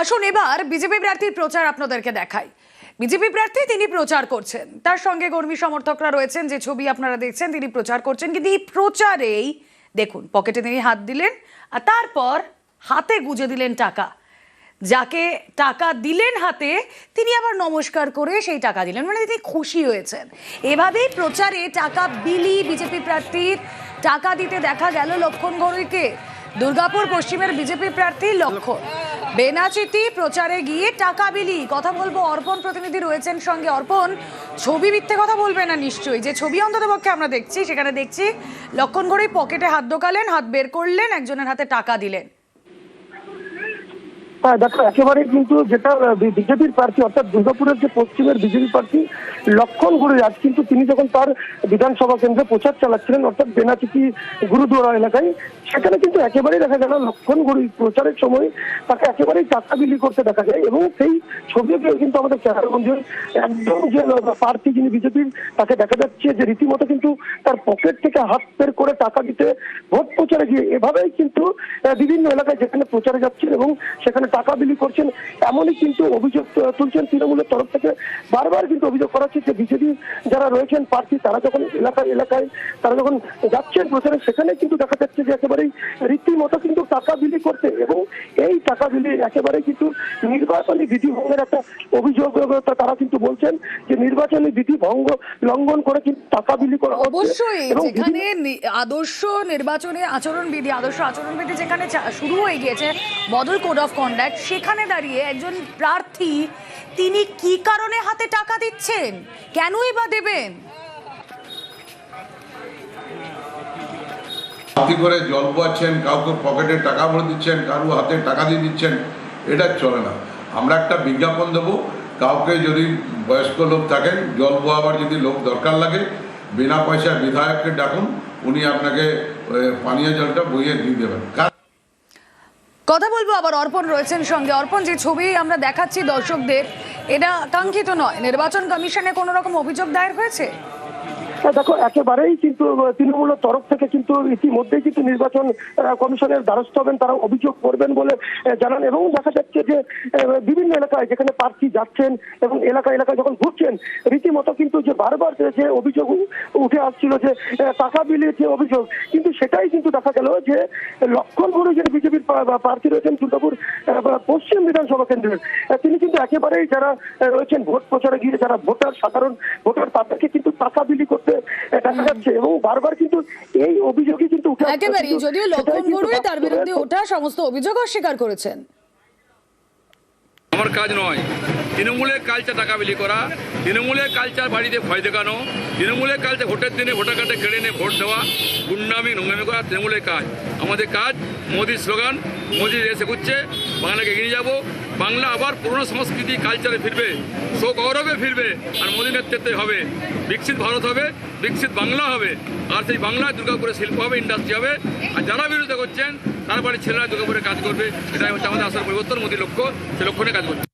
আসুন এবার বিজেপি প্রার্থীর প্রচার আপনাদেরকে দেখাই। বিজেপি প্রার্থী তিনি প্রচার করছেন, তার সঙ্গে কর্মী সমর্থকরা রয়েছেন। যে ছবি আপনারা দেখছেন তিনি প্রচার করছেন, কিন্তু এই প্রচারেই দেখুন পকেটে তিনি হাত দিলেন আর তারপর হাতে গুজে দিলেন টাকা। যাকে টাকা দিলেন হাতে তিনি আবার নমস্কার করে সেই টাকা দিলেন, মানে তিনি খুশি হয়েছেন। এভাবেই প্রচারে টাকা বিলি বিজেপি প্রার্থীর। টাকা দিতে দেখা গেল লক্ষণ ঘড়ইকে। দুর্গাপুর পশ্চিমের বিজেপি প্রার্থী লক্ষণ বেনাচিতি প্রচারে গিয়ে টাকা বিলি। কথা বলবো, অর্পণ প্রতিনিধি রয়েছেন সঙ্গে। অর্পণ, ছবি মিথ্যে কথা বলবে না নিশ্চয়ই? যে ছবি অন্তত পক্ষে আমরা দেখছি, সেখানে দেখছি লক্ষণ ঘড়ই পকেটে হাত ঢোকালেন, হাত বের করলেন, একজনের হাতে টাকা দিলেন। হ্যাঁ দেখো, একেবারে কিন্তু যেটা বিজেপির প্রার্থী অর্থাৎ দুর্গাপুরের যে পশ্চিমের বিজেপি প্রার্থী লক্ষণ ঘড়ই, আজ কিন্তু তিনি যখন তার বিধানসভা কেন্দ্রে প্রচার চালাচ্ছিলেন অর্থাৎ বেনাচিতি গুরুদুয়ারা এলাকায়, সেখানে কিন্তু একেবারেই দেখা গেল লক্ষণ ঘড়ই প্রচারের সময় তাকে একেবারেই টাকা বিলি করতে দেখা যায়। এবং সেই ছবিও কিন্তু আমাদের ক্যামেরাবন্দি একদম যে প্রার্থী যিনি বিজেপির, তাকে দেখা যাচ্ছে যে রীতিমতো কিন্তু তার পকেট থেকে হাত বের করে টাকা দিতে ভোট প্রচারে গিয়ে এভাবেই কিন্তু বিভিন্ন এলাকায় যেখানে প্রচারে যাচ্ছেন এবং সেখানে টাকা বিলি করছেন, এমনই কিন্তু অভিযোগ তুলছেন তৃণমূলের তরফ থেকে। বারবার কিন্তু অভিযোগ করা হচ্ছে যে বিজেপি যারা রয়েছেন প্রার্থী, তারা যখন এলাকায় তারা যখন যাচ্ছেন প্রচারে, সেখানে কিন্তু দেখা যাচ্ছে যে একেবারেই রীতিমতো কিন্তু টাকা বিলি করতে, এবং এই টাকা বিলি একেবারেই কিন্তু নির্বাচনী বিধি ভঙ্গের একটা অভিযোগ। তারা কিন্তু বলছেন যে নির্বাচনী বিধি ভঙ্গ লঙ্ঘন করে কিন্তু টাকা বিলি করা হচ্ছে। অবশ্যই, যেখানে আদর্শ নির্বাচনে আচরণবিধি, আদর্শ আচরণবিধি যেখানে শুরু হয়ে গিয়েছে, মডেল কোড অফ কন্ডাক্ট, সেখানে দাঁড়িয়ে একজন প্রার্থী তিনি কি কারণে হাতে টাকা দিচ্ছেন, কেনই বা দেবেন? হাতি করে জল বোয়াচ্ছেন, কাউকে পকেটে টাকা ভরে দিচ্ছেন, কারো হাতে টাকা দিয়ে দিচ্ছেন, এটা চলে না। আমরা একটা বিজ্ঞাপন দেবো, কাউকে যদি বয়স্ক লোক থাকেন, জল বোয়াবার যদি লোক দরকার লাগে, বিনা পয়সায় বিধায়ককে ডাকুন, উনি আপনাকে পানীয় জলটা বইয়ে দিয়ে দেবেন। কথা বলবো আবার, অর্পণ রয়েছেন সঙ্গে। অর্পণ, যে ছবি আমরা দেখাচ্ছি দর্শকদের, এটা কাঙ্ক্ষিত নয়। নির্বাচন কমিশনে কোনো রকম অভিযোগ দায়ের হয়েছে? দেখো, একেবারেই কিন্তু তৃণমূলের তরফ থেকে কিন্তু ইতিমধ্যেই কিন্তু নির্বাচন কমিশনের দ্বারস্থ হবেন, তারা অভিযোগ করবেন বলে জানান। এবং দেখা যাচ্ছে যে বিভিন্ন এলাকায় যেখানে প্রার্থী যাচ্ছেন এবং এলাকায় যখন ঘুরছেন, রীতিমতো কিন্তু যে বারবার যে অভিযোগ উঠে আসছিল যে টাকা বিলির যে অভিযোগ, কিন্তু সেটাই কিন্তু দেখা গেল যে লক্ষণ ঘড়ই যে বিজেপির প্রার্থী রয়েছেন দুর্গাপুর পশ্চিম বিধানসভা কেন্দ্রের, তিনি কিন্তু একেবারেই যারা রয়েছেন ভোট প্রচারে গিয়ে যারা সাধারণ ভোটার, তাদেরকে কিন্তু টাকা বিলি করতে দেখা যাচ্ছে। এবং বারবার কিন্তু এই অভিযোগই কিন্তু একেবারেই, যদিও লক্ষণ ঘড়ই তার বিরুদ্ধে ওঠা সমস্ত অভিযোগ অস্বীকার করেছেন। আমার কাজ নয় তৃণমূলের কালচার টাকা বিলি করা, তৃণমূলের কালচার বাড়িতে ভয় দেখানো, তৃণমূলের কালচার ভোটের দিনে ভোটার কার্ডে কেড়ে নিয়ে ভোট দেওয়া, গুন্ডামি নোংরামি করা তৃণমূলের কাজ। আমাদের কাজ মোদির স্লোগান, মোদির এসে ঘুরছে, বাংলাকে এগিয়ে যাব, বাংলা আবার পুরনো সংস্কৃতি কালচারে ফিরবে, গৌরবে ফিরবে, আর মোদীর নেতৃত্বে হবে বিকশিত ভারত হবে, বিকশিত বাংলা হবে। আর সেই বাংলায় দুর্গাপুরে শিল্প হবে, ইন্ডাস্ট্রি হবে। আর যারা বিরোধিতা করছেন তার বাড়ির ছেলেরা দুর্গাপুরে কাজ করবে, এটাই হচ্ছে আমাদের আসল পরিবর্তন, মোদীর লক্ষ্য, সে লক্ষ্য নিয়ে কাজ করছে।